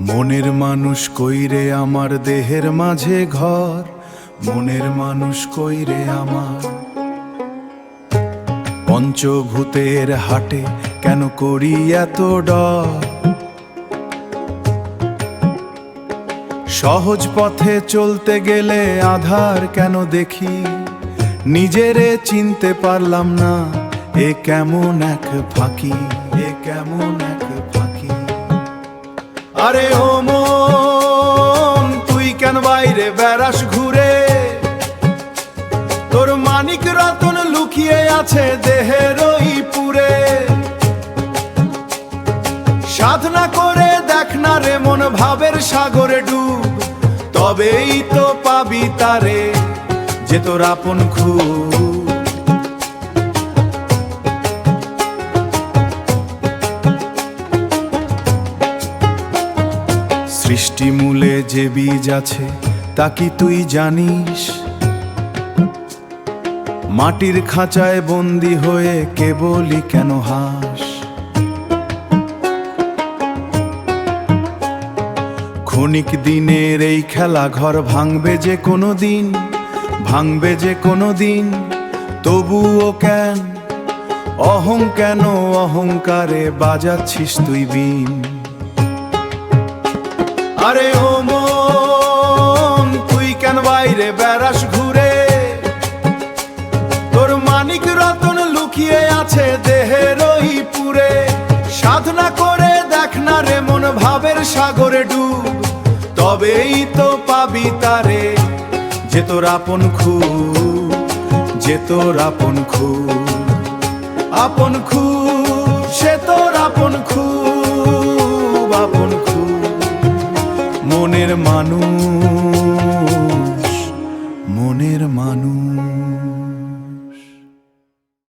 মনের মানুষ কইরে আমার দেহের মাঝে ঘর, মনের মানুষ কইরে আমার। পঞ্চভূতের হাটে কেন করি এত ডর, সহজ পথে চলতে গেলে আধার কেন দেখি, নিজেরে চিনতে পারলাম না, এ কেমন এক ফাঁকি, এ কেমন এক ফাঁকি। আরে ও মন, তুই কেন বাইরে বেড়াস ঘুরে, তোর মানিক রতন লুকিয়ে আছে দেহের ওই পুরে। সাধনা করে দেখ না রে মন ভাবের সাগরে ডুব, তবেই তো পাবি তারে যে তোর আপন খুব। সৃষ্টি মূলে যে বীজ আছে তা কি তুই জানিস, মাটির খাঁচায় বন্দি হয়ে কেবলই কেন হাস। ক্ষণিক দিনের এই খেলা ঘর ভাঙবে যে কোনো দিন, ভাঙবে যে কোনো দিন, তবুও কেন কেন অহংকারে বাজাচ্ছিস তুই বিন। আরে ও মন, তুই কেন বাইরে বেড়াস ঘুরে, তোর মানিক রতন লুকিয়ে আছে দেহের ওই পুরে। সাধনা করে দেখ না রে মন ভাবের সাগরে ডুব, তবেই তো পাবি তারে যে তোর আপন খুব, যে তোর আপন খুব, আপন খুব, সে তোর আপন খুব, আপন খুব। মনের মানুষ, মনের মানুষ।